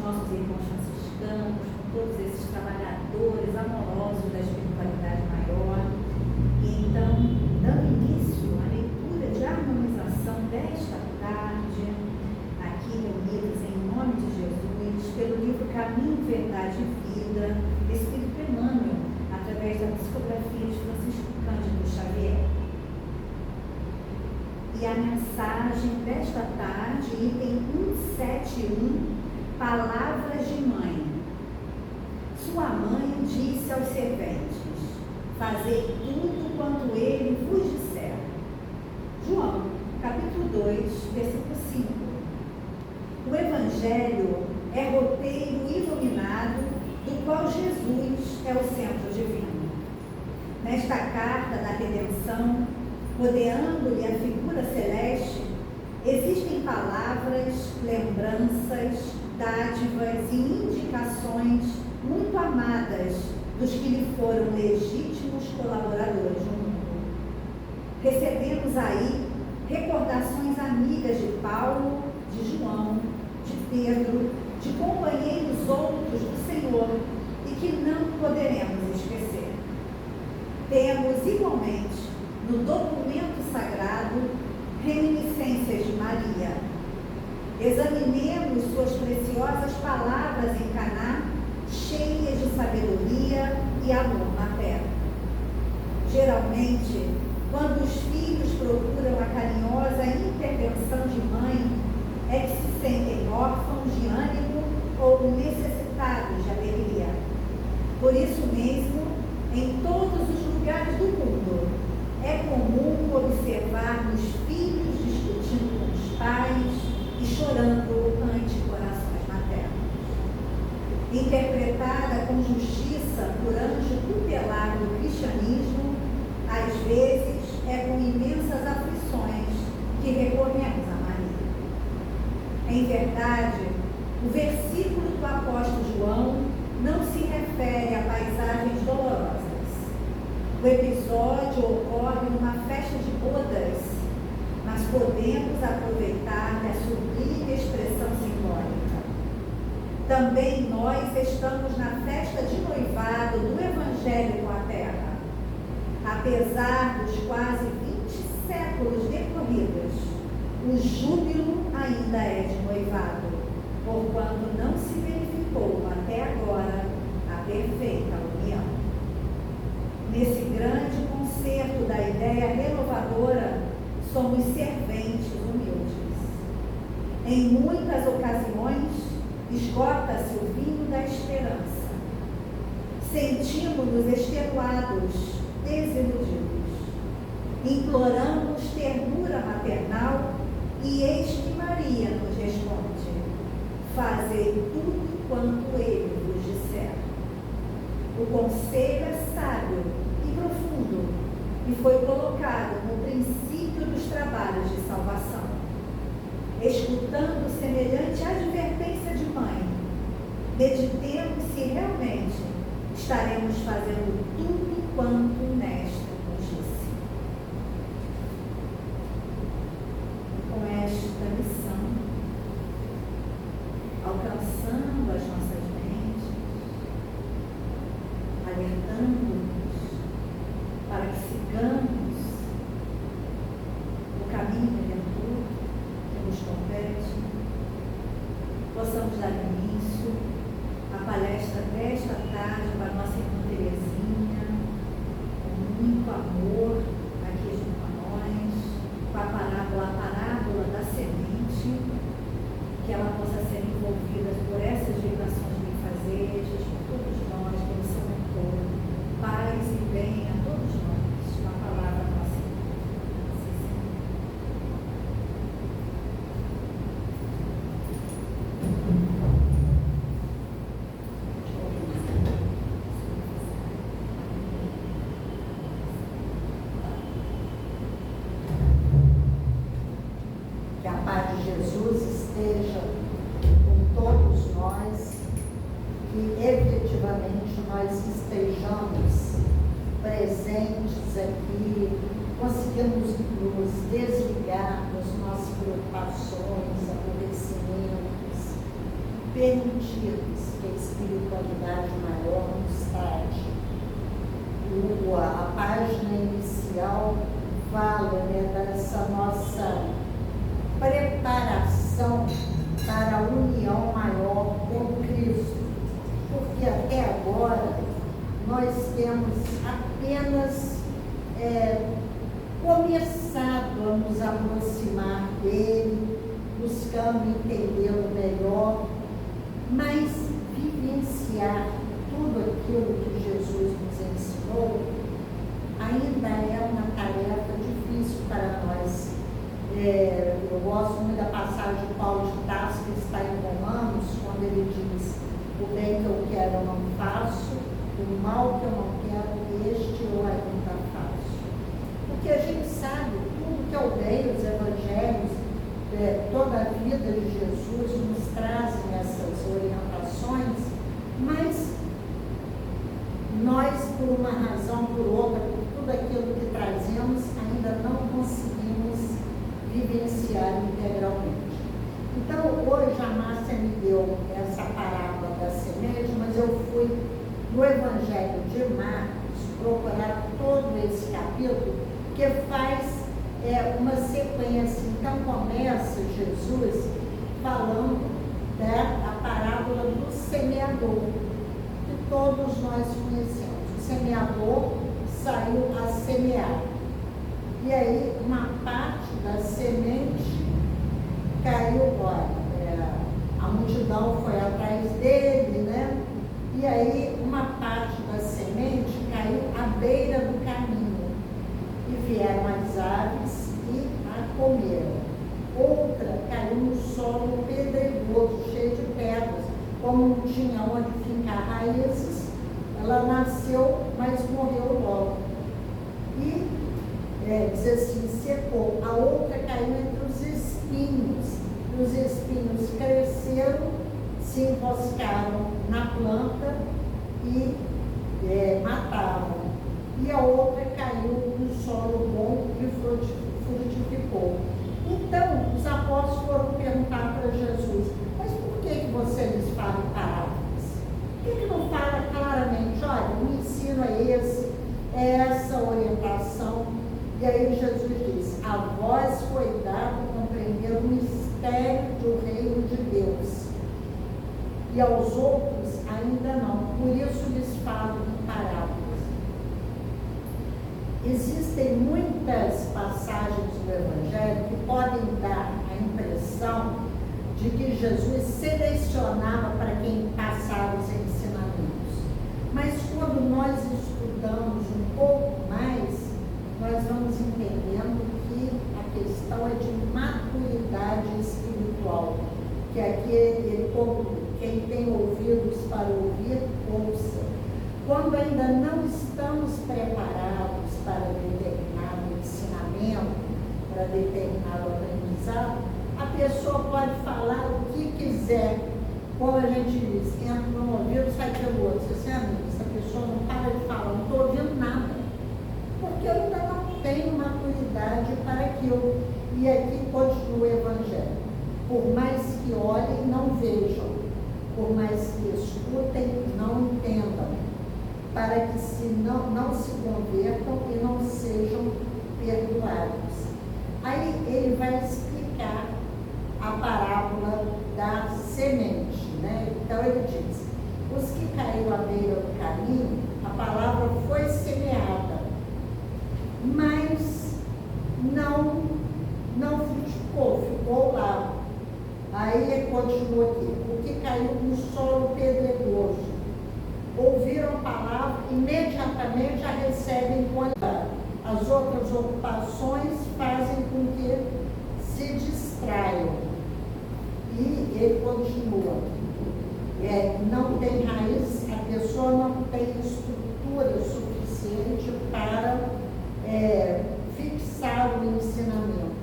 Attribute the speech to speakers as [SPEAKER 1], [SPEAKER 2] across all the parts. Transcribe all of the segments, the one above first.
[SPEAKER 1] nossos irmãos franciscanos, com todos esses trabalhadores amorosos da espiritualidade maior. E então, dando início à leitura de harmonização desta tarde, aqui reunidos em nome de Jesus, pelo livro Caminho, Verdade e Vida, Espírito Emmanuel, através da psicografia de Francisco Cândido Xavier. E a mensagem desta tarde, item 171, Palavras de Mãe. Sua mãe disse aos serventes: fazei tudo quanto ele vos disser. João, capítulo 2, versículo 5. O Evangelho é roteiro iluminado do qual Jesus é o centro divino. Nesta carta da redenção, rodeando-lhe a figura celeste, existem palavras, lembranças, dádivas e indicações muito amadas dos que lhe foram legítimos colaboradores no mundo. Recebemos aí recordações amigas de Paulo, de João, de Pedro, de companheiros outros do Senhor e que não poderemos esquecer. Temos igualmente no documento sagrado reminiscências de Maria. Examinemos suas preciosas palavras em Caná, cheias de sabedoria e amor materno. Geralmente, quando os filhos procuram a carinhosa intervenção de mãe, é que se sentem órfãos de ânimo ou necessitados de alegria. Por isso mesmo, em todos os lugares do mundo, é comum observarmos filhos discutindo com os pais e chorando ante corações maternos. Interpretada com justiça por anjo tutelar do cristianismo, às vezes é com imensas aflições que recorremos a Maria. Em verdade, o versículo do apóstolo João não se refere a paisagens dolorosas. O episódio ocorre numa festa de bodas, mas podemos aproveitar da sublime expressão simbólica. Também nós estamos na festa de noivado do Evangelho com a Terra. Apesar dos quase 20 séculos decorridos, o júbilo ainda é de noivado, porquanto não se verificou até agora a perfeita união. Nesse grande concerto da ideia renovadora, somos serventes humildes. Em muitas ocasiões, esgota-se o vinho da esperança. Sentimos-nos extenuados, desiludidos. Imploramos ternura maternal e eis que Maria nos responde: fazei tudo quanto ele vos disser. O conselho é sábio e profundo e foi colocado no princípio dos trabalhos de salvação. Escutando semelhante advertência de mãe, meditemos se realmente estaremos fazendo tudo quanto nesta nos disse. Com esta lição, alcançando as nossas mentes, alertando-nos para que sigamos o caminho redentor que nos compete, possamos dar início à palestra desta tarde para a nossa irmã Terezinha, com muito amor aqui junto a nós, com a parábola da semente, que ela possa ser envolvida por essas vibrações benfazejas, por todos nós, pelo seu mentor. Paz e bem a todos nós, com a palavra nossa.
[SPEAKER 2] Que a paz de Jesus esteja com todos nós, que efetivamente nós estejamos presentes aqui, conseguimos nos desligar das nossas preocupações, aborrecimentos, permitirmos que a espiritualidade maior nos trate. A página inicial fala, né, dessa nossa preparação para a união maior com Cristo, porque até agora nós temos apenas começado a nos aproximar dele, buscando entendê-lo melhor, mas vivenciar tudo aquilo que Jesus nos ensinou ainda é uma tarefa difícil para nós. Eu gosto muito da passagem de Paulo de Tarso, que está em Romanos, quando ele diz: o bem que eu quero eu não faço, o mal que eu não quero, este eu ainda faço. Porque a gente sabe, tudo que é o bem, os evangelhos, toda a vida de Jesus nos trazem essas orientações, mas nós, por uma razão, por outra, por tudo aquilo que trazemos, ainda não conseguimos vivenciar integralmente. Então, hoje a Márcia me deu essa parábola da semente, mas eu fui no Evangelho de Marcos procurar todo esse capítulo, que faz uma sequência. Então, começa Jesus falando da parábola do semeador, que todos nós conhecemos. O semeador saiu a semear. E aí, uma parte da semente caiu, a multidão foi atrás dele, né? E aí, uma parte da semente caiu à beira do caminho. E vieram as aves e a comeram. Outra caiu no solo pedregoso, cheio de pedras. Como não tinha onde fincar raízes, ela nasceu, mas morreu logo. E diz assim, secou. A outra caiu entre os espinhos. E os espinhos cresceram, se enroscaram na planta e mataram. E a outra caiu no solo bom e frutificou. Então, os apóstolos foram perguntar para Jesus: mas por que você lhes fala em parábolas? Por que não fala claramente? Olha, o ensino é esse, é essa orientação. E aí Jesus diz: a vós foi dado compreender o mistério do reino de Deus, e aos outros ainda não. Por isso lhes falo em parábolas. Existem muitas passagens do Evangelho que podem dar a impressão de que Jesus selecionava para quem passava os ensinamentos. Mas quando nós estudamos um pouco mais, nós vamos entendendo que a questão é de maturidade espiritual. Que aqui ele conclui: quem tem ouvidos para ouvir, ouça. Quando ainda não estamos preparados para determinado ensinamento, para determinado aprendizado, a pessoa pode falar o que quiser. Como a gente diz, entra no ouvido, sai pelo outro. Você sabe, essa pessoa não para de falar, não estou ouvindo nada, porque eu ainda não tenho maturidade para aquilo. E aqui continua o Evangelho: por mais que olhem, não vejam, por mais que escutem, não entendam, para que não se convertam e não sejam perdoados. Aí ele vai explicar a parábola da semente, né? Então ele diz: os que caíram à beira do caminho, a palavra foi semeada, mas não frutificou, ficou lá. Aí ele continua aqui: o que caiu no solo pedregoso, ouviram a palavra, imediatamente a recebem com as outras ocupações fazem com que se distraiam. E ele continua: não tem raiz, a pessoa não tem estrutura suficiente para fixar o ensinamento.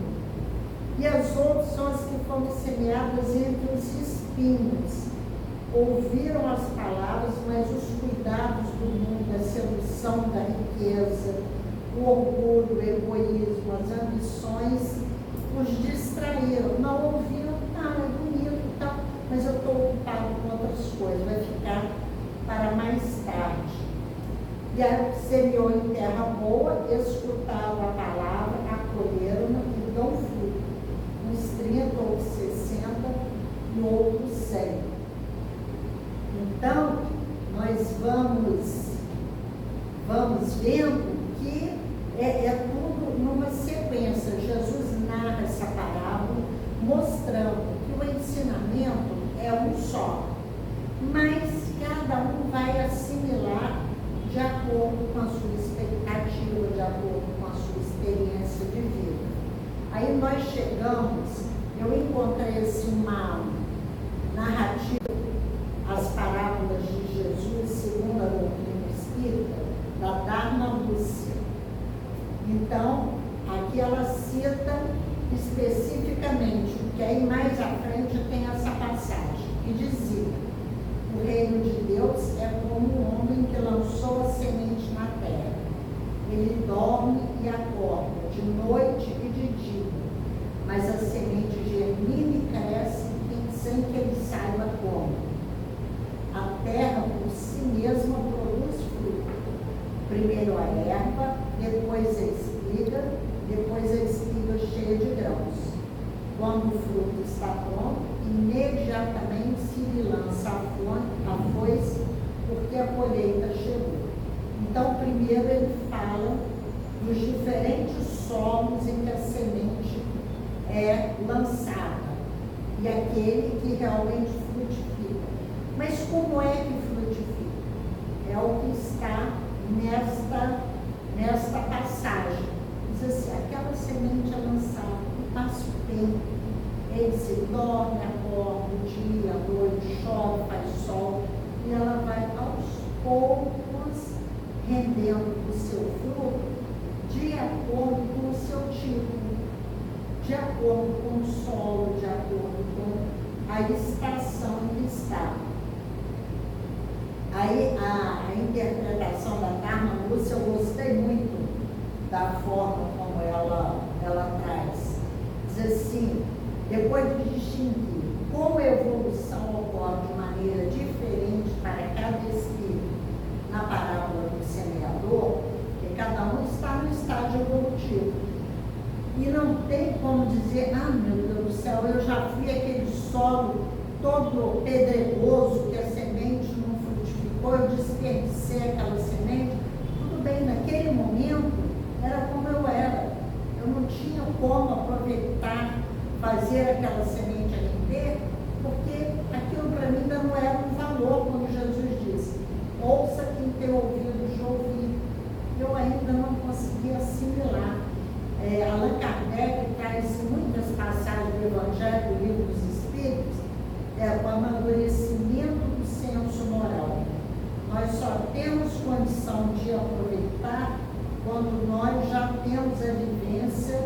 [SPEAKER 2] E as outras são as que foram semeadas entre os espinhos. Ouviram as palavras, mas os cuidados do mundo, a sedução da riqueza, o orgulho, o egoísmo, as ambições, os distraíram. Não ouviram, é bonito, mas mas eu estou ocupado com outras coisas, vai ficar para mais tarde. E aí semeou em terra boa, escutaram a palavra, acolheram-na e dão fruto, uns 30, outros 60 e outros 100. Então, nós vamos vendo que é tudo numa sequência. Jesus narra essa parábola, mostrando que o ensinamento é um só, mas cada um vai assimilar de acordo com a sua expectativa, de acordo com a sua experiência de vida. Aí nós chegamos, eu encontrei assim uma narrativa, as parábolas de Jesus segundo a doutrina espírita, da Dharma Lúcia. Então, aqui ela cita especificamente, porque aí mais à frente tem essa passagem, que dizia: o reino de Deus é como um homem que lançou a semente na terra. Ele dorme e acorda, de noite e de dia, mas a semente germina e cresce sem que ele saiba como. A terra por si mesma produz fruto. Primeiro a erva, depois a espiga, depois a espiga cheia de grãos. Quando o fruto está pronto, imediatamente se lhe lança a foice, porque a colheita chegou. Então, primeiro ele fala dos diferentes solos em que a semente é lançada e aquele que realmente frutifica. Mas como é que frutifica? É o que está nesta passagem. Diz assim: aquela semente é lançada, passa o tempo, ele se dorme, acorda, dia, noite, chove, faz sol, e ela vai aos poucos rendendo o seu fruto de acordo com o seu tipo, de acordo com o solo, de acordo com a estação em que está. Aí a interpretação da Dharma Lúcia, eu gostei muito da forma como ela traz. Diz assim: depois de distinguir como a evolução ocorre de maneira diferente para cada espírito na parábola do semeador, que cada um está no estágio evolutivo, e não tem como dizer: ah, meu Deus do céu, eu já fui aquele solo todo pedregoso que a semente não frutificou, eu desperdicei aquela semente. Tudo bem, naquele momento era como eu era, eu não tinha como aproveitar, fazer aquela semente render, porque aquilo para mim ainda não era um valor, como Jesus disse: ouça quem tem ouvido de ouvir. Eu ainda não conseguia assimilar. Allan Kardec traz muitas passagens do Evangelho, do Livro dos Espíritos, o amadurecimento do senso moral. Nós só temos condição de aproveitar quando nós já temos a vivência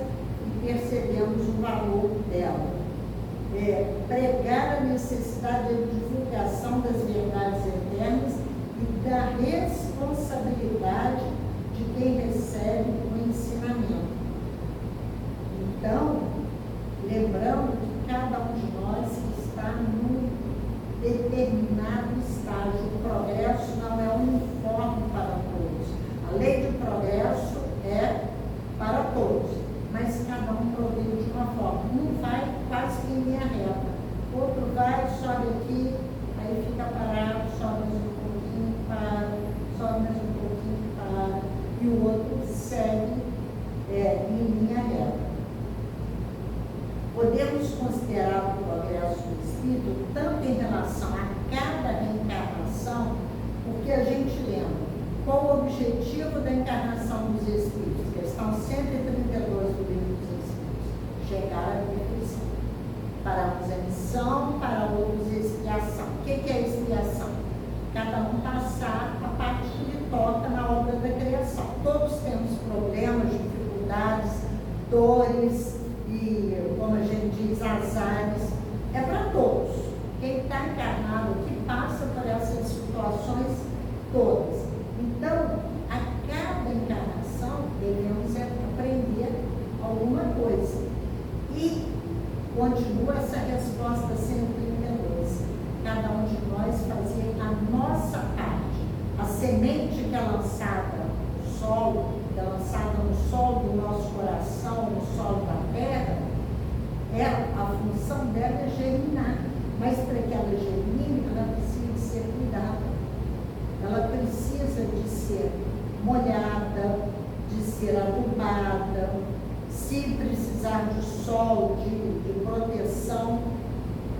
[SPEAKER 2] e percebemos o valor dela. Pregar a necessidade de divulgação das verdades eternas e da responsabilidade de quem recebe o ensinamento. Então, lembrando que cada um de nós está num determinado estágio. O progresso não é uniforme para todos. A lei de progresso é para todos, mas cada um progride de uma forma. Um vai quase que em linha reta, outro vai, sobe aqui, aí fica parado, sobe mais um pouquinho, para, sobe mais um pouquinho, para, e o outro segue em linha reta. Podemos considerar o progresso do espírito tanto em relação a cada reencarnação, porque a gente lembra qual o objetivo da encarnação dos espíritos, questão 132 do Livro dos Espíritos: chegar à perfeição. Para uns é missão, para outros é expiação. O que é expiação? Cada um passar a parte que lhe toca na obra da criação. Todos temos problemas, dificuldades, dores e, como a gente diz, azares. É para todos. Quem está encarnado aqui passa por essas situações todas. Então, a cada encarnação devemos aprender alguma coisa. E continua essa resposta 132. nós, cada um de nós fazer a nossa parte. A semente que é lançada no solo, que é lançada no solo do nosso coração, no solo da terra, a função dela é germinar. Mas para que ela germine, ela precisa ser cuidada. Ela precisa de ser molhada, de ser adubada, se precisar de sol, de proteção,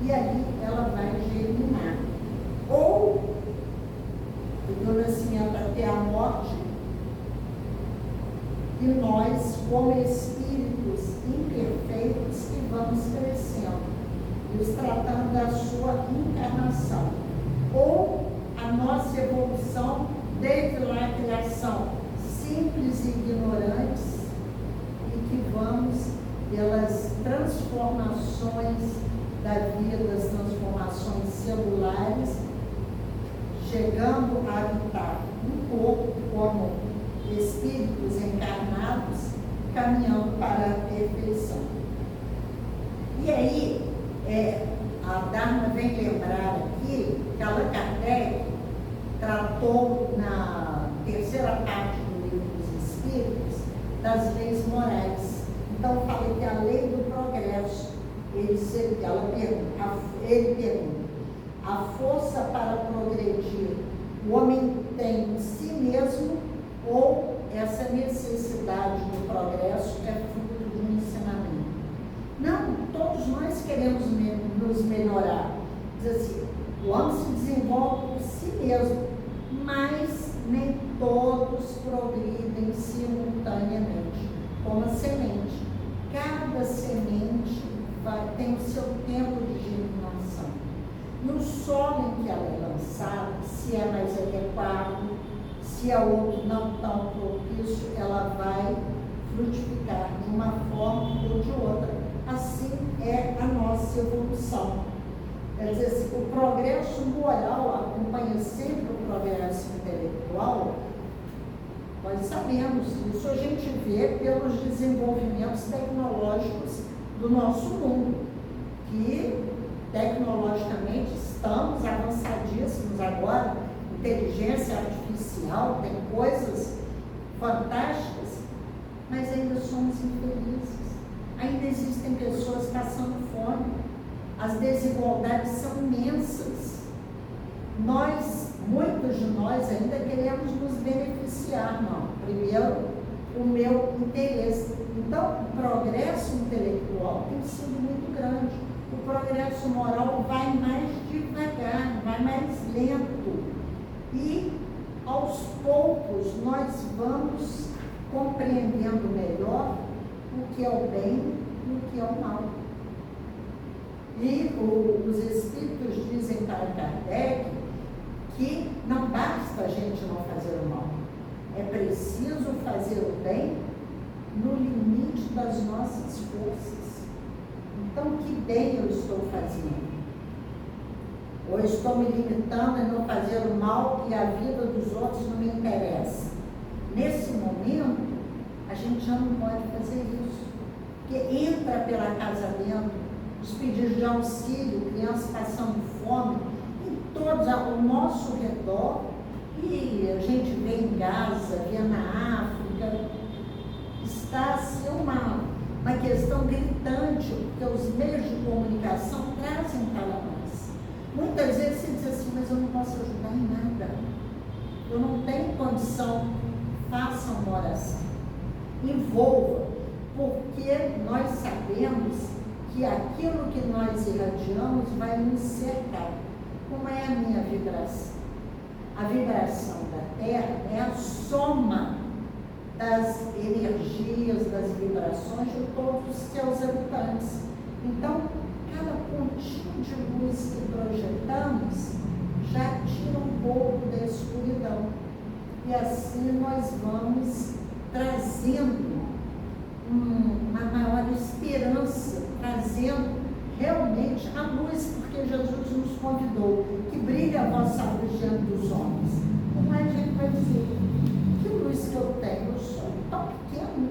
[SPEAKER 2] e aí ela vai germinar. Ou, do nascimento até a morte, e nós, como espíritos imperfeitos, que vamos crescendo, nos tratando da sua encarnação. Ou a nossa evolução desde lá a criação, simples e ignorantes, e que vamos pelas transformações da vida, as transformações celulares, chegando a habitar um corpo como espíritos encarnados, caminhando para a perfeição. E aí, a Dharma vem lembrar aqui que Allan Kardec tratou na terceira parte do Livro dos Espíritos das leis morais. Então, eu falei que a lei do progresso, ele pergunta, a força para progredir o homem tem em si mesmo, ou essa necessidade do progresso é fruto de um ensinamento? Não, todos nós queremos nos melhorar. Diz assim, o homem se desenvolve por si mesmo, mas nem todos progridem simultaneamente, como a semente. Cada semente tem o seu tempo de germinação. E o solo em que ela é lançada, se é mais adequado, se é outro não tão propício, ela vai frutificar de uma forma ou de outra. Assim é a nossa evolução. Quer dizer, assim, o progresso moral acompanha sempre o progresso intelectual. Nós sabemos, isso a gente vê pelos desenvolvimentos tecnológicos do nosso mundo, que tecnologicamente estamos avançadíssimos agora, inteligência artificial, tem coisas fantásticas, mas ainda somos infelizes. Ainda existem pessoas passando fome. As desigualdades são imensas. Muitos de nós ainda queremos nos beneficiar, não. Primeiro, o meu interesse. Então, o progresso intelectual tem sido muito grande. O progresso moral vai mais devagar, vai mais lento. E, aos poucos, nós vamos compreendendo melhor o que é o bem e o que é o mal. E os Espíritos dizem para Kardec que não basta a gente não fazer o mal. É preciso fazer o bem no limite das nossas forças. Então, que bem eu estou fazendo? Ou estou me limitando a não fazer o mal e a vida dos outros não me interessa? Nesse momento, a gente já não pode fazer isso. Porque entra pela casa dentro, os pedidos de auxílio, crianças passando fome, em todos ao nosso redor, e a gente vê em Gaza, vê na África, está assim uma questão gritante, porque os meios de comunicação trazem para nós. Muitas vezes você diz assim, mas eu não posso ajudar em nada, eu não tenho condição. Faça uma oração, envolva, porque nós sabemos que aquilo que nós irradiamos vai nos cercar. Como é a minha vibração? A vibração da Terra é a soma das energias, das vibrações de todos os seus habitantes. Então, cada pontinho de luz que projetamos já tira um pouco da escuridão. E assim nós vamos trazendo uma maior esperança, trazendo realmente a luz, porque Jesus nos convidou, que brilhe a vossa luz diante dos homens. Então a gente vai dizer, que luz que eu tenho? Eu sou tão pequeno,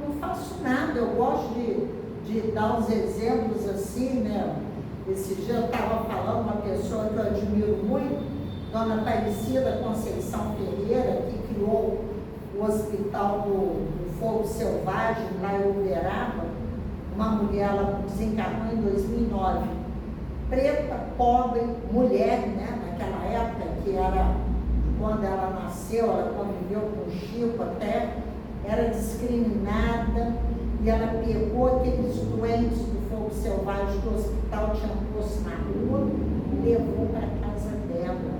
[SPEAKER 2] não faço nada. Eu gosto de dar uns exemplos assim, né? Esse dia eu estava falando uma pessoa que eu admiro muito, Dona Aparecida Conceição Ferreira, que criou o Hospital do Fogo Selvagem, lá em Uberaba. Uma mulher, ela desencarnou em 2009. Preta, pobre, mulher, né? Naquela época, que era quando ela nasceu, ela conviveu com o Chico até, era discriminada, e ela pegou aqueles doentes do fogo selvagem que o hospital tinha posto na rua e levou para a casa dela.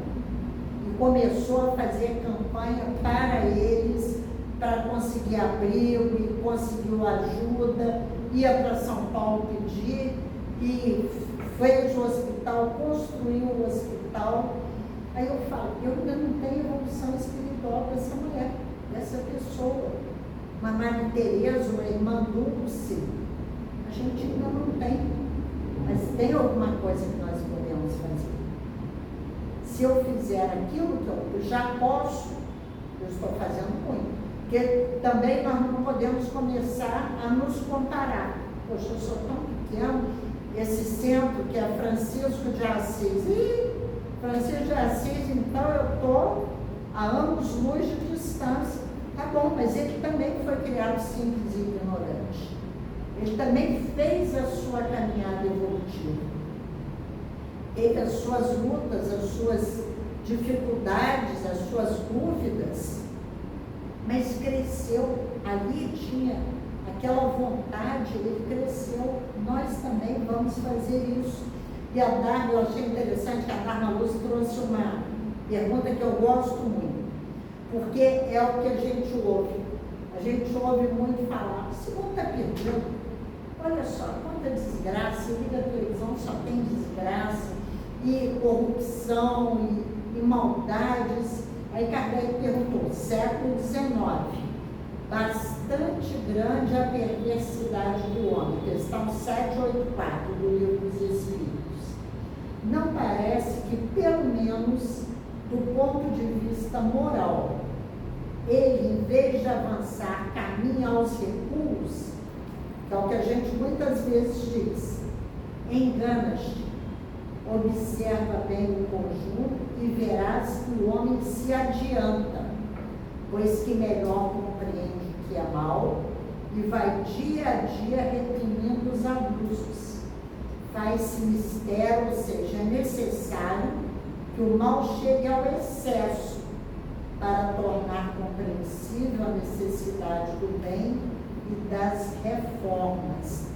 [SPEAKER 2] E começou a fazer campanha para eles, para conseguir abrigo, e conseguiu ajuda, ia para São Paulo pedir, e fez o hospital, construiu o hospital. Aí eu falo, eu ainda não tenho evolução espiritual dessa mulher, dessa pessoa. Uma Maria Tereza, uma irmã Dulce, a gente ainda não tem. Mas tem alguma coisa que nós podemos fazer. Se eu fizer aquilo que eu já posso, eu estou fazendo muito. Porque também nós não podemos começar a nos comparar. Poxa, eu sou tão pequeno, esse centro que é Francisco de Assis. Francisco de Assis, então eu estou a anos-luz de distância. Tá bom, mas ele também foi criado simples e ignorante. Ele também fez a sua caminhada evolutiva. Teve as suas lutas, as suas dificuldades, as suas dúvidas, mas cresceu. Ali tinha aquela vontade, ele cresceu. Nós também vamos fazer isso. E a Dharma, eu achei interessante que a Dharma Luz trouxe uma pergunta que eu gosto muito, porque é o que a gente ouve. A gente ouve muito falar, se não está perdendo, olha só, quanta desgraça, liga a televisão, só tem desgraça, e corrupção, e maldades. Aí Kardec perguntou, século XIX, bastante grande a perversidade do homem, questão 784 do Livro dos Espíritos. Não parece que, pelo menos do ponto de vista moral, ele, em vez de avançar, caminha aos recuos, que é o que a gente muitas vezes diz, engana-te, observa bem o conjunto e verás que o homem se adianta, pois que melhor compreende o que é mal e vai dia a dia reprimindo os abusos. Faz-se mistério, ou seja, é necessário que o mal chegue ao excesso para tornar compreensível a necessidade do bem e das reformas.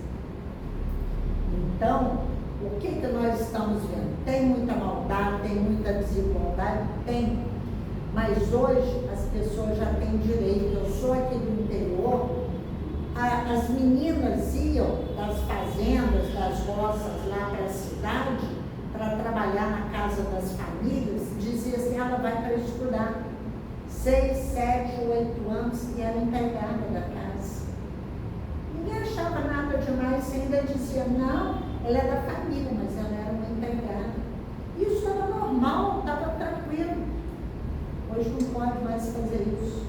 [SPEAKER 2] Então, o que nós estamos vendo? Tem muita maldade, tem muita desigualdade? Tem. Mas hoje as pessoas já têm direito. Eu sou aqui do interior, as meninas iam das fazendas, das roças lá para a cidade, para trabalhar na casa das famílias, dizia assim, ela vai para estudar. 6, 7, 8 anos e era empregada da casa. Ninguém achava nada demais, ainda dizia, não, ela é da família, mas ela era uma empregada. Isso era normal, estava tranquilo. Hoje não pode mais fazer isso.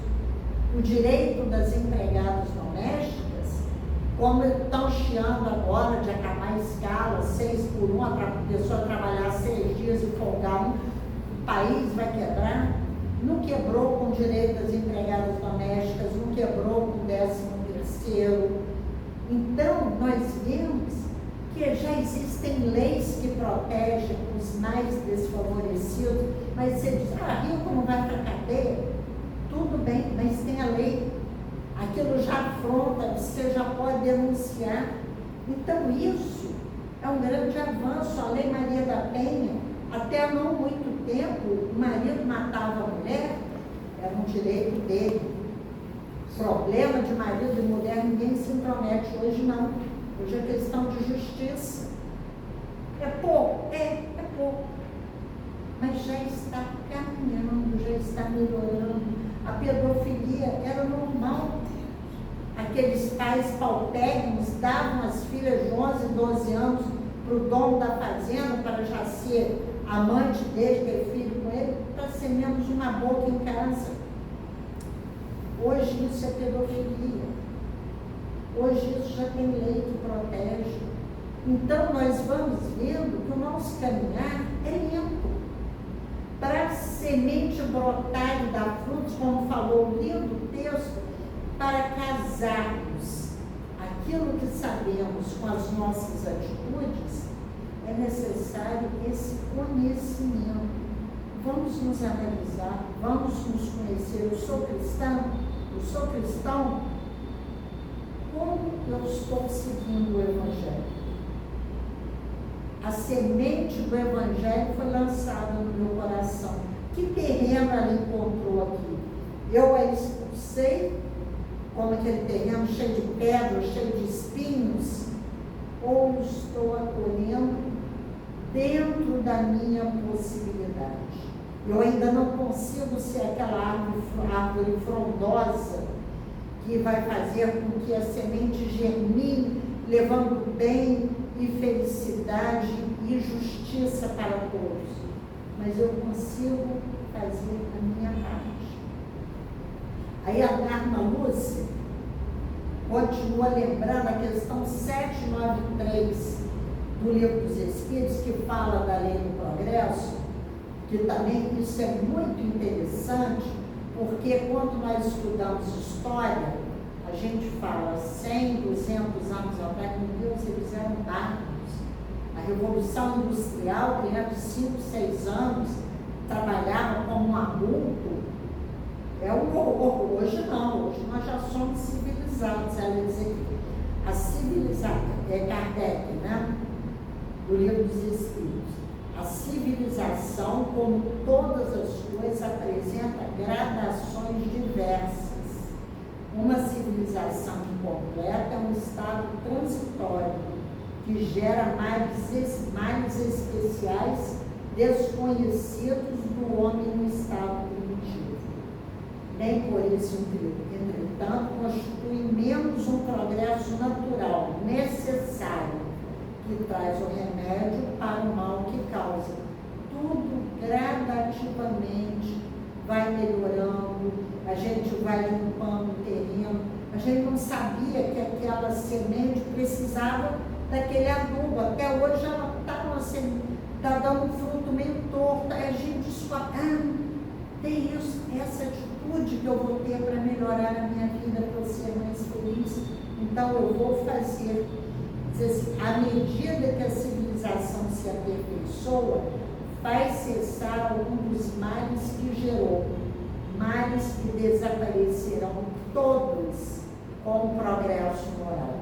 [SPEAKER 2] O direito das empregadas domésticas, como estão chiando agora de acabar a escala 6 por 1, para a pessoa trabalhar 6 dias e folgar um, o país vai quebrar. Não quebrou com o direito das empregadas domésticas, não quebrou com o 13º. Então, nós vemos que já existem leis que protegem os mais desfavorecidos, mas você diz, rico não vai para a cadeia? Tudo bem, mas tem a lei. Aquilo já afronta, você já pode denunciar. Então, isso é um grande avanço. A Lei Maria da Penha, até não muito tempo, o marido matava a mulher, era um direito dele. Problema de marido e mulher, ninguém se intromete. Hoje não. Hoje é questão de justiça. É pouco? É pouco. Mas já está caminhando, já está melhorando. A pedofilia era normal. Aqueles pais paupérrimos davam as filhas de 11, 12 anos para o dono da fazenda, para já ser amante dele, ter filho com ele, para ser menos uma boca em casa. Hoje isso é pedofilia. Hoje isso já tem lei que protege. Então, nós vamos vendo que o nosso caminhar é lento. Para a semente brotar e dar frutos, como falou o lindo texto, para casarmos aquilo que sabemos com as nossas atitudes, é necessário esse conhecimento. Vamos nos analisar, vamos nos conhecer. Eu sou cristão, como eu estou seguindo o Evangelho? A semente do Evangelho foi lançada no meu coração. Que terreno ela encontrou aqui? Eu a expulsei, como aquele terreno cheio de pedras, cheio de espinhos, ou estou acolhendo dentro da minha possibilidade? Eu ainda não consigo ser aquela árvore frondosa que vai fazer com que a semente germine, levando bem e felicidade e justiça para todos. Mas eu consigo fazer a minha parte. Aí a Dharma Lúcia continua lembrando a questão 793 do Livro dos Espíritos, que fala da lei do progresso, que também isso é muito interessante, porque quando nós estudamos história, a gente fala 100, 200 anos atrás, meu Deus, eles eram bárbaros. A Revolução Industrial, que era de 5, 6 anos, trabalhava como um adulto. É um horror. Hoje não, hoje nós já somos civilizados. Ela diz aqui, a civilização, é Kardec, né? Do Livro dos Espíritos. A civilização, como todas as coisas, apresenta gradações diversas. Uma civilização incompleta é um estado transitório, que gera males especiais desconhecidos do homem no estado primitivo. Nem por isso, entretanto, constitui menos um progresso natural, necessário, que traz o remédio para o mal que causa. Tudo gradativamente vai melhorando, a gente vai limpando o terreno. A gente não sabia que aquela semente precisava daquele adubo. Até hoje ela está dando um fruto meio torto. Aí a gente descobre, tem isso, essa atitude que eu vou ter para melhorar a minha vida, para eu ser mais feliz. Então eu vou fazer. À medida que a civilização se aperfeiçoa, vai cessar algum dos males que gerou, males que desaparecerão todos com o progresso moral.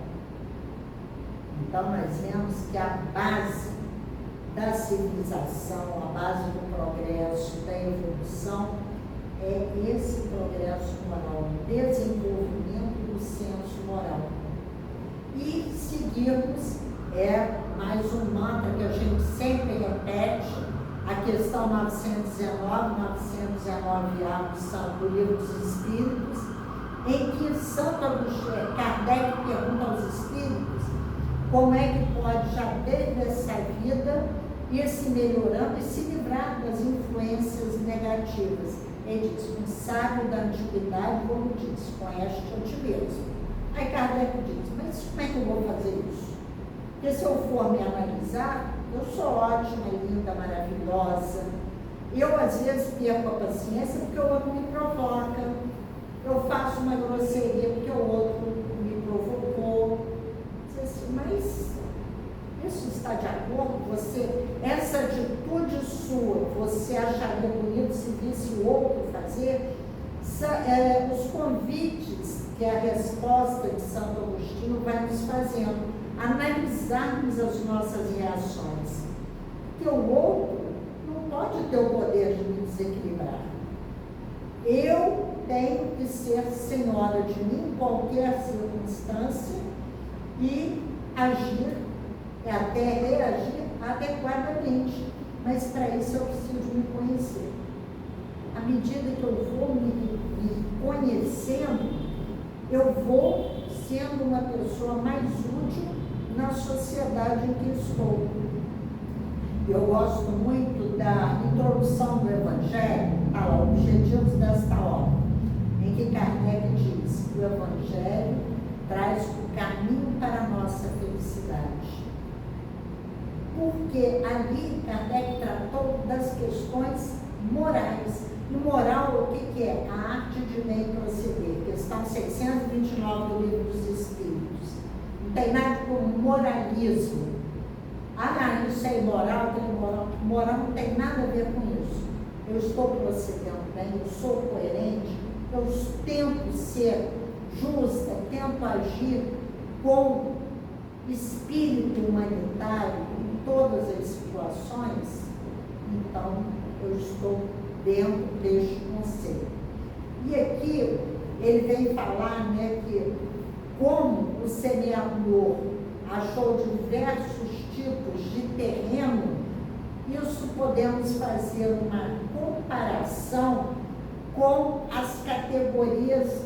[SPEAKER 2] Então nós vemos que a base da civilização, a base do progresso, da evolução, é esse progresso moral, o desenvolvimento do senso moral. E seguirmos, mais um mantra que a gente sempre repete, a questão 919A do Livro dos Espíritos, em que Santo Agostinho, Kardec pergunta aos Espíritos como é que pode, já desde essa vida, ir se melhorando e se livrar das influências negativas. Ele diz, um sábio da antiguidade, como diz, conhece-te a ti mesmo. Aí Kardec diz, mas como é que eu vou fazer isso? Porque se eu for me analisar, eu sou ótima, linda, maravilhosa. Eu, às vezes, perco a paciência porque o outro me provoca. Eu faço uma grosseria porque o outro me provocou. Mas isso está de acordo? Essa atitude sua, você acharia bonito se visse o outro fazer? Os convites que a resposta de Santo Agostinho vai nos fazendo, analisarmos as nossas reações. Porque o outro não pode ter o poder de me desequilibrar. Eu tenho que ser senhora de mim em qualquer circunstância e agir, até reagir adequadamente. Mas para isso eu preciso me conhecer. À medida que eu vou me conhecendo, eu vou sendo uma pessoa mais útil na sociedade em que estou. Eu gosto muito da introdução do Evangelho, objetivos desta obra, em que Kardec diz que o Evangelho traz o caminho para a nossa felicidade. porque ali Kardec tratou das questões morais. E moral, o que é? A arte de bem proceder, questão 629 do Livro dos Espíritos. Não tem nada com moralismo. Ah, isso é imoral, aquilo é imoral. Moral não tem nada a ver com isso. Eu estou procedendo bem, eu sou coerente, eu tento ser justa, tento agir com espírito humanitário em todas as situações. Então, eu estou dentro deste conceito. E aqui ele vem falar, né, que como o semeador achou diversos tipos de terreno, isso podemos fazer uma comparação com as categorias,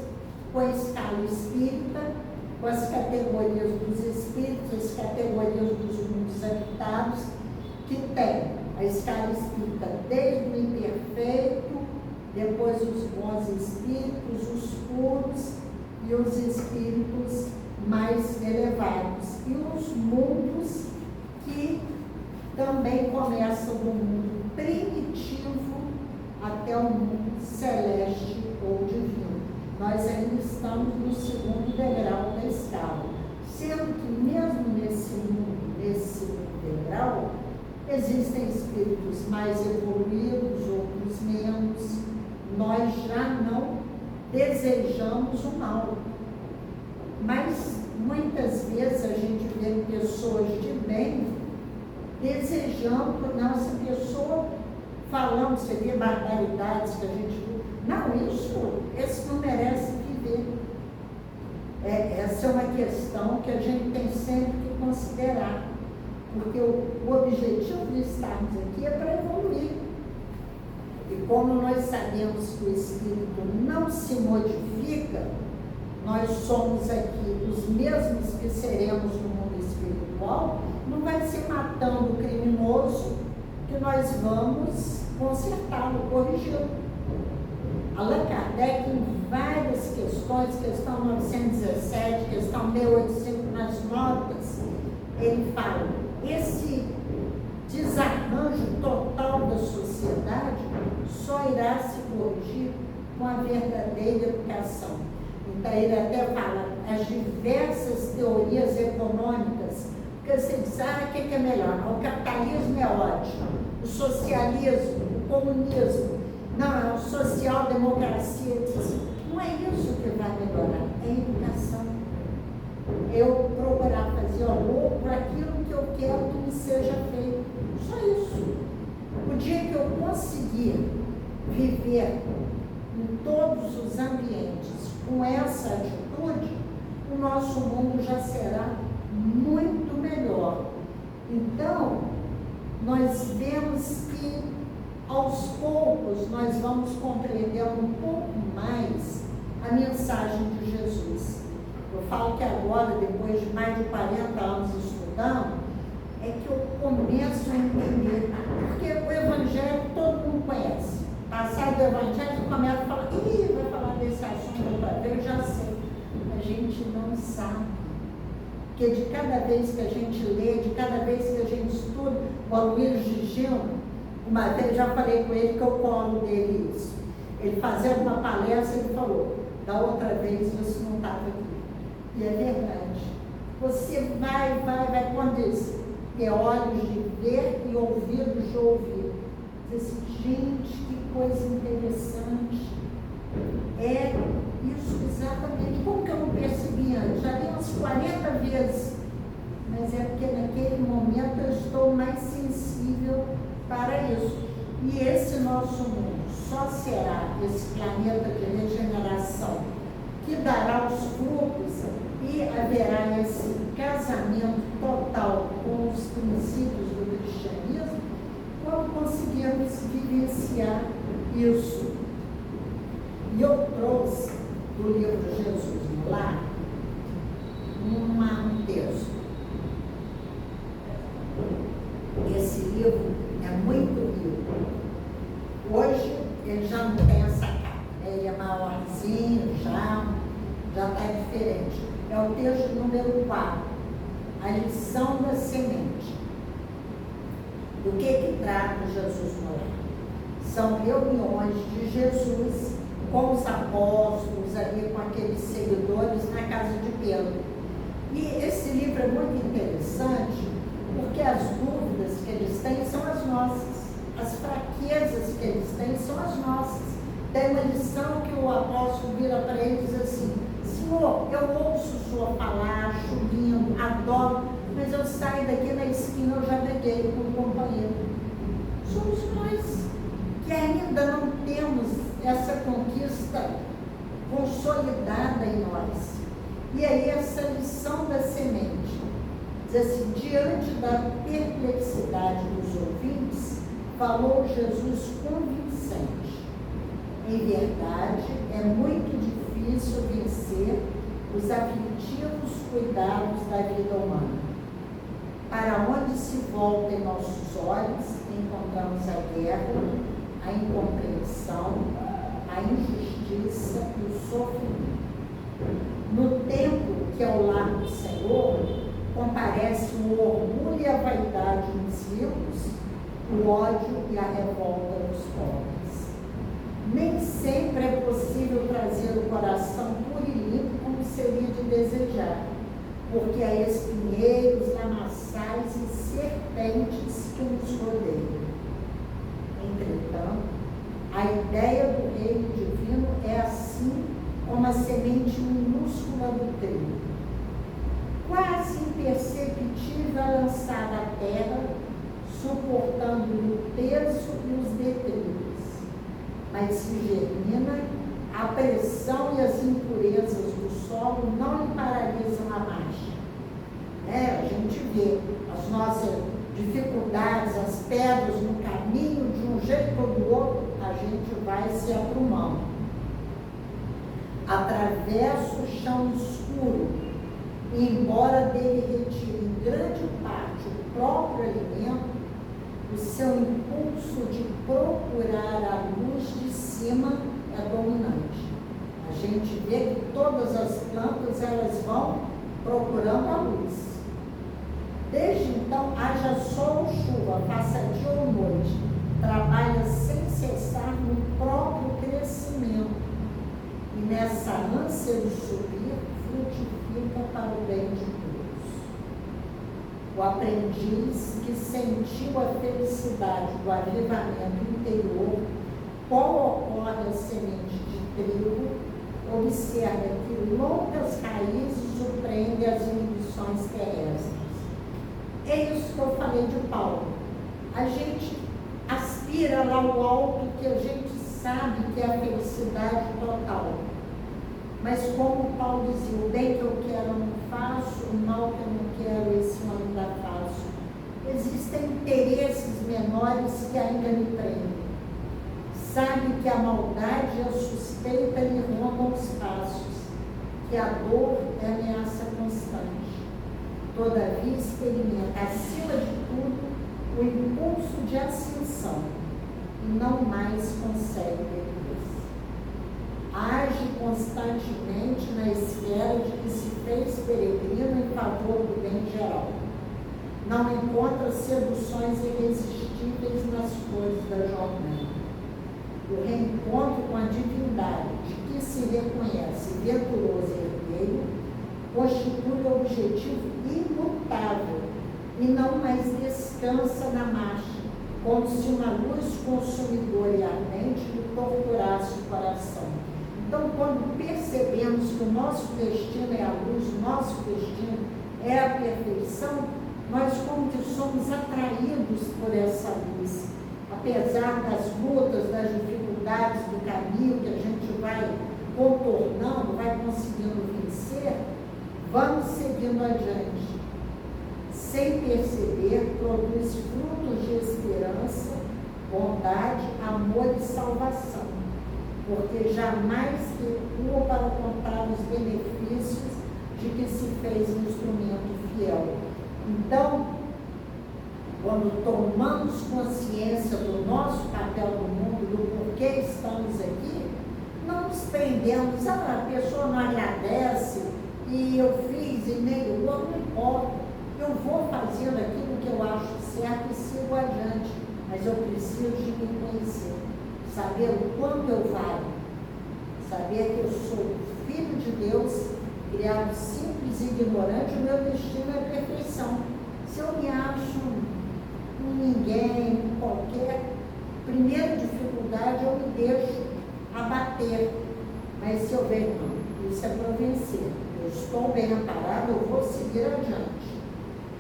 [SPEAKER 2] com a escala espírita, com as categorias dos espíritos, as categorias dos mundos habitados, que tem a escala espírita desde o imperfeito, depois os bons espíritos, os puros e os espíritos mais elevados. E os mundos que também começam do mundo primitivo até o mundo celeste ou divino. Nós ainda estamos no segundo degrau da escala, sendo que mesmo nesse degrau, existem espíritos mais evoluídos, outros menos. Nós já não desejamos o mal, mas muitas vezes a gente vê pessoas de bem desejando, não, essa pessoa falando, você vê barbaridades que a gente viu, não, esse não merece viver. Essa é uma questão que a gente tem sempre que considerar, porque o objetivo de estarmos aqui é para evoluir. E como nós sabemos que o espírito não se modifica, nós somos aqui os mesmos que seremos no mundo espiritual. Não vai ser matando o criminoso que nós vamos consertá-lo, corrigi-lo. Allan Kardec, em várias questões, questão 917, questão 1085, nas notas, ele fala, esse desarranjo total da sociedade só irá se corrigir com a verdadeira educação. Então, ele até fala as diversas teorias econômicas, porque você diz, o que é melhor? O capitalismo é ótimo, o socialismo, o comunismo, não, é a social-democracia. Não é isso que vai melhorar, é a educação. Eu procurar fazer ao outro aquilo que eu quero que me seja feito. Só isso. O dia que eu conseguir viver em todos os ambientes com essa atitude, o nosso mundo já será muito melhor. Então, nós vemos que aos poucos nós vamos compreendendo um pouco mais a mensagem de Jesus. Eu falo que agora, depois de mais de 40 anos estudando, é que eu começo a entender, porque o Evangelho todo mundo conhece. Passado do Evangelho, você começa a falar, vai falar desse assunto outra vez, eu já sei. A gente não sabe. Porque de cada vez que a gente lê, de cada vez que a gente estuda, o Aloysio Gigino, uma vez, já falei com ele que eu colo dele isso. Ele fazendo uma palestra, ele falou, da outra vez você não estava aqui. E é verdade. Você vai, quando diz, ter olhos de ver e ouvidos de ouvir. Diz assim, gente, que coisa interessante. É isso exatamente. Como que eu não percebi antes? Já li umas 40 vezes. Mas é porque naquele momento eu estou mais sensível para isso. E esse nosso mundo só será esse planeta de regeneração que dará os frutos e haverá esse casamento total com os princípios do cristianismo quando conseguirmos vivenciar isso. E eu trouxe do livro de Jesus lá um texto. Esse livro é muito rico. Hoje ele já não tem essa capa, ele é maiorzinho, já está diferente. É o texto número 4, a lição da semente. Do que trata Jesus no lar? São reuniões de Jesus com os apóstolos, ali com aqueles seguidores na casa de Pedro. E esse livro é muito interessante, porque as dúvidas que eles têm são as nossas, as fraquezas que eles têm são as nossas. Tem uma lição que o apóstolo vira para ele e diz assim: Senhor, eu ouço o Senhor falar, acho lindo, adoro, mas eu saio daqui na esquina, eu já briguei com um companheiro. Somos nós que ainda não temos essa conquista consolidada em nós. E aí essa lição da semente, diz assim: diante da perplexidade dos ouvintes, falou Jesus convincente. Em verdade, é muito difícil vencer os aflitivos cuidados da vida humana. Para onde se voltem nossos olhos, encontramos a guerra, a incompreensão, a injustiça e o sofrimento. No tempo que ao lar do Senhor comparece o orgulho e a vaidade dos ricos, o ódio e a revolta dos pobres. Nem sempre é possível trazer o coração puro e limpo como seria de desejar, porque há espinheiros, lamaçais e serpentes que nos rodeiam. Entretanto, a ideia do reino divino é assim como a semente minúscula do trigo, quase imperceptível a lançada à terra, suportando o peso e os detritos. Mas se germina, a pressão e as impurezas do solo não lhe paralisam a marcha. A gente vê as nossas dificuldades, as pedras no caminho, de um jeito ou do outro, a gente vai se aprumando. Atravessa o chão escuro, e embora dele retire em grande parte o próprio alimento, o seu impulso de procurar a luz de cima é dominante. A gente vê que todas as plantas, elas vão procurando a luz. Desde então, haja sol ou chuva, faça dia ou noite, trabalha sem cessar no próprio crescimento. E nessa ânsia de subir, frutifica para o bem de todos. O aprendiz que sentiu a felicidade do avivamento interior, qual ocorre a semente de trigo, observa que longas raízes o prendem às inibições terrestres. É isso que eu falei de Paulo. A gente aspira lá ao alto, que a gente sabe que é a felicidade total. Mas como Paulo dizia, o bem que eu quero eu não faço, o mal que eu não quero, esse eu ainda faço. Existem interesses menores que ainda me prendem. Sabe que a maldade e a suspeita lhe rondam os passos, que a dor é ameaça constante. Todavia experimenta, acima de tudo, o impulso de ascensão e não mais consegue depois. Age constantemente na esfera de que se fez peregrino em favor do bem geral. Não encontra seduções irresistíveis nas coisas da jornada. O reencontro com a divindade de que se reconhece venturoso e herdeiro constitui o objetivo imutável e não mais descansa na marcha, como se uma luz consumidora e ardente lhe torturasse o coração. Então, quando percebemos que o nosso destino é a luz, o nosso destino é a perfeição, nós como que somos atraídos por essa luz. Apesar das lutas, das dificuldades do caminho que a gente vai contornando, vai conseguindo vencer, vamos seguindo adiante. Sem perceber, produz frutos de esperança, bondade, amor e salvação, porque jamais recua para contar os benefícios de que se fez um instrumento fiel. Então, quando tomamos consciência do nosso papel no mundo, do porquê estamos aqui, não nos prendemos, a pessoa não agradece, e eu fiz e nem eu, não importa. Eu vou fazendo aquilo que eu acho certo e sigo adiante, mas eu preciso de me conhecer, saber o quanto eu valho, saber que eu sou filho de Deus, criado simples e ignorante, o meu destino é a perfeição. Se eu me acho um ninguém, qualquer primeira dificuldade, eu me deixo abater. Mas se eu vejo, não, isso é para vencer. Eu estou bem amparado, eu vou seguir adiante.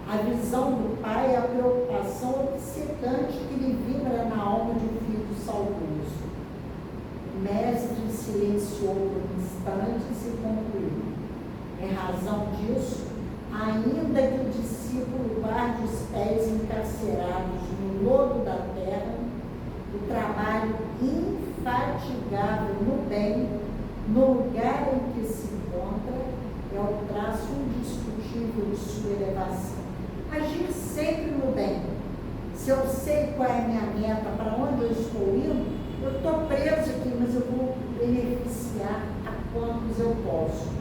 [SPEAKER 2] A visão do Pai é a preocupação obcecante que lhe vibra na alma de um filho saudoso. O mestre silenciou por instantes e concluiu. Em razão disso, ainda que o discípulo guarde os pés encarcerados no lodo da terra, o trabalho infatigável no bem, no lugar em que se encontra, é o traço indiscutível de sua elevação. Agir sempre no bem. Se eu sei qual é a minha meta, para onde eu estou indo, eu estou preso aqui, mas eu vou beneficiar a quantos eu posso.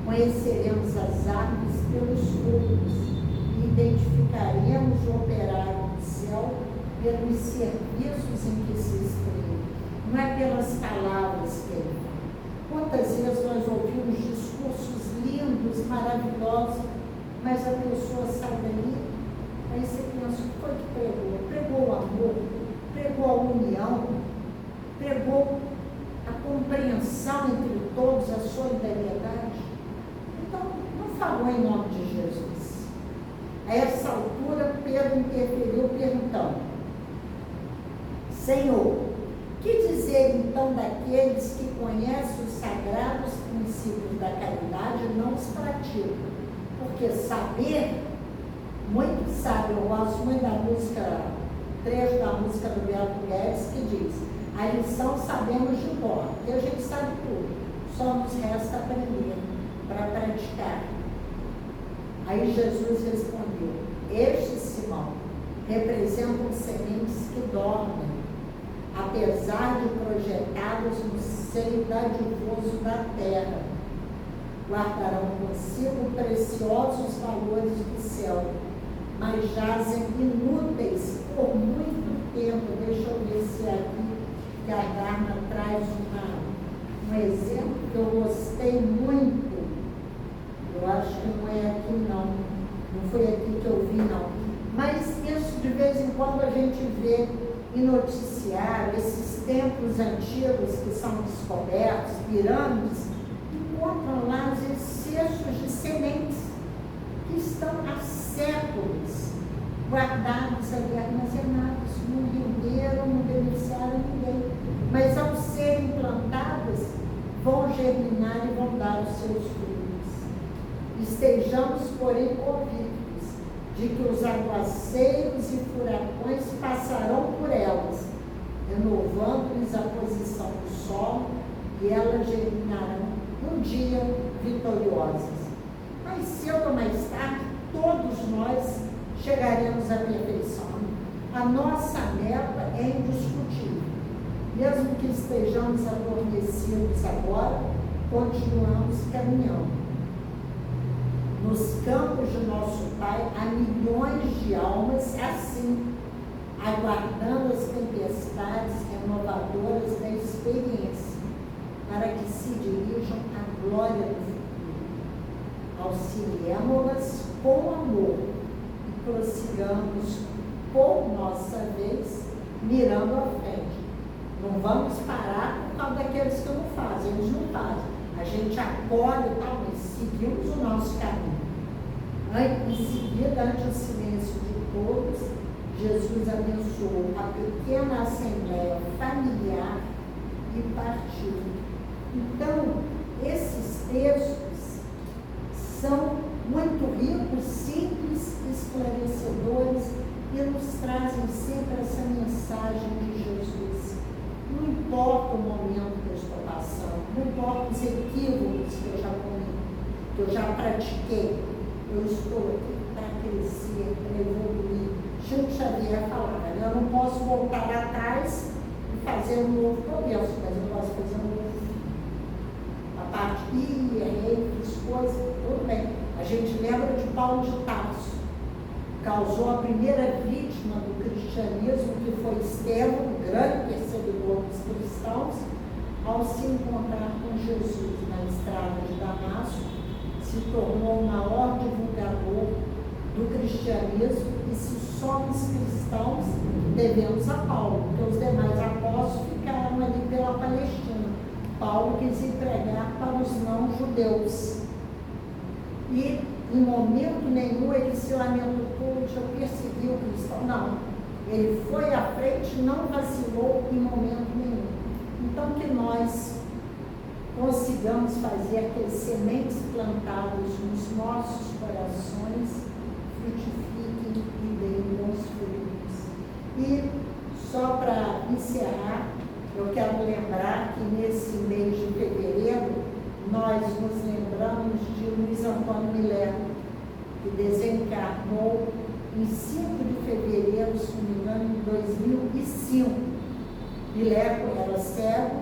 [SPEAKER 2] Conheceremos as árvores pelos frutos e identificaremos o operário do céu pelos serviços em que se exprime, não é pelas palavras que ele fala. Quantas vezes nós ouvimos discursos lindos, maravilhosos, mas a pessoa sai dali, aí você pensa, o que foi que pregou? Pregou o amor, pregou a união, pregou a compreensão entre todos, a solidariedade. Então, não falou em nome de Jesus. A essa altura, Pedro interferiu perguntando: Senhor, que dizer então daqueles que conhecem os sagrados princípios da caridade e não os praticam? Porque saber, muitos sabem. Eu gosto muito da música, trecho da música do Beato Guedes, que diz: a lição sabemos de cor, porque a gente sabe tudo, só nos resta aprender para praticar. Aí Jesus respondeu: estes, Simão, representam sementes que dormem, apesar de projetadas no seio dadivoso da terra. Guardarão consigo preciosos valores do céu, mas jazem inúteis por muito tempo. Deixa eu ver se aqui que a Dharma traz um exemplo que eu gostei muito. Eu acho que não é aqui não, não foi aqui que eu vi não. Mas isso de vez em quando a gente vê em noticiário, esses templos antigos que são descobertos, pirâmides, encontram lá os excessos de sementes que estão há séculos guardados ali, armazenados, não renderam, não beneficiaram ninguém. Mas ao serem plantadas, vão germinar e vão dar os seus frutos. Estejamos, porém, convictos de que os aguaceiros e furacões passarão por elas, renovando-lhes a posição do solo, e elas germinarão um dia vitoriosas. Mais cedo ou mais tarde, todos nós chegaremos à perfeição. A nossa meta é indiscutível. Mesmo que estejamos adormecidos agora, continuamos caminhando. Nos campos de nosso Pai há milhões de almas assim, aguardando as tempestades renovadoras da experiência, para que se dirijam à glória do futuro. Auxiliemo-las com amor e prossigamos, por nossa vez, mirando à frente. Não vamos parar por causa daqueles que não fazem, eles não fazem. A gente acolhe e tal, mas seguimos o nosso caminho. Em seguida, ante o silêncio de todos, Jesus abençoou a pequena assembleia familiar e partiu. Então, esses textos são muito ricos, simples, esclarecedores e nos trazem sempre essa mensagem de Jesus. Não importa o momento que eu estou passando, não importa os equívocos que eu já comi, que eu já pratiquei, eu estou aqui para crescer, para evoluir. Chico Xavier falava, eu não posso voltar atrás e fazer um novo começo, mas eu posso fazer um novo fim. A parte errei, fiz coisas, tudo bem. A gente lembra de Paulo de Tarso. causou a primeira vítima do cristianismo, que foi Estevão, grande perseguidor dos cristãos, ao se encontrar com Jesus na estrada de Damasco, se tornou o maior divulgador do cristianismo, e se somos cristãos, devemos a Paulo, porque os demais apóstolos ficaram ali pela Palestina. Paulo quis ir pregar para os não-judeus. E, em momento nenhum, ele se lamentou, puxa, eu persegui o cristão. Não, ele foi à frente, não vacilou em momento nenhum. Então, que nós consigamos fazer aqueles sementes plantadas nos nossos corações frutifiquem e deem bons frutos. E, só para encerrar, eu quero lembrar que nesse mês de fevereiro nós nos lembramos de Luiz Antônio Mileto, que desencarnou em 5 de fevereiro, se não me engano, em 2005. Mileto era cego,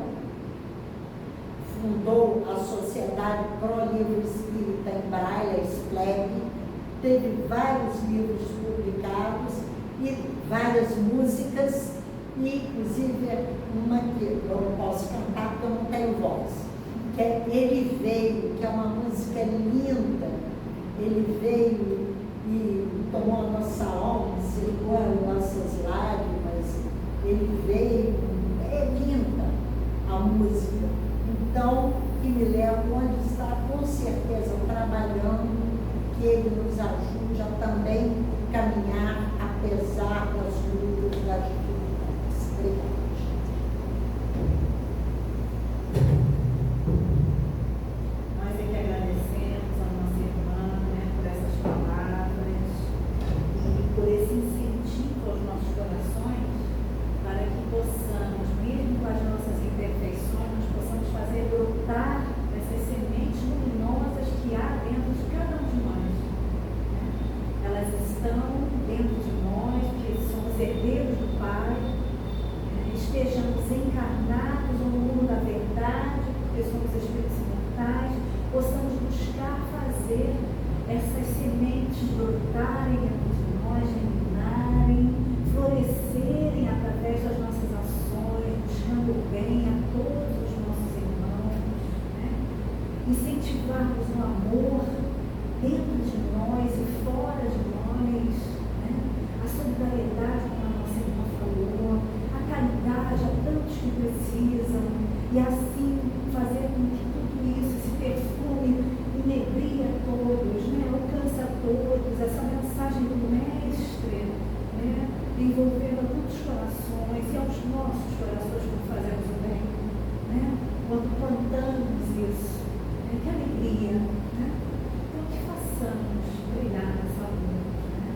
[SPEAKER 2] fundou a Sociedade Pro Livro Espírita em Braille, a SPLEG, teve vários livros publicados e várias músicas, e inclusive uma que eu não posso cantar porque eu não tenho voz, que é Ele Veio, que é uma música linda. Ele veio e tomou a nossa alma, secou as nossas lágrimas. Ele veio, é linda a música. Então, que me leva onde está, com certeza, trabalhando, que ele nos ajude a também caminhar, apesar das lutas, das dificuldades. Obrigada.
[SPEAKER 1] Nós é que agradecemos a nossa irmã, né, por essas palavras e por esse incentivo aos nossos corações, para que possamos, mesmo com as nossas imperfeições, nós possamos fazer brotar essas sementes luminosas que há dentro de cada um de nós. Né? Elas estão dentro de nós, que somos herdeiros do Pai, estejamos encarnados no mundo da verdade, porque somos espíritos imortais, possamos buscar fazer essas sementes brotarem dentro de nós, germinarem, florescerem através das nossas ações, buscando o bem a todos os nossos irmãos, né? Incentivarmos o amor dentro de nós e fora de nós, né? A solidariedade, como a nossa irmã falou, a caridade a tantos que precisam, e assim fazer com que tudo isso, esse perfume, inebrie a todos, né? Alcance a todos, essa mensagem do Mestre, né? Envolvendo a tantos corações e aos nossos corações quando fazemos o bem, né? Quando plantamos isso, né? Que alegria, né? Então que façamos brilhar nessa luz, né?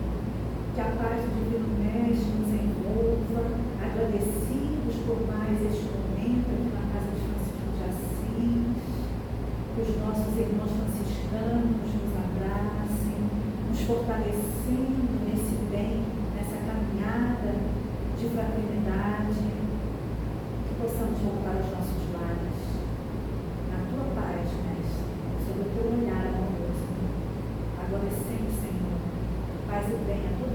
[SPEAKER 1] Que a paz do Divino Mestre nos envolva, agradecidos por mais este momento aqui na Casa de Francisco de Assis, que os nossos irmãos franciscanos nos abracem, nos fortalecendo nesse bem, nessa caminhada de fraternidade, que possamos voltar aos nossos lares, na tua paz, Mestre, sob o teu olhar amoroso, agora e sempre, Senhor, paz e bem a todos.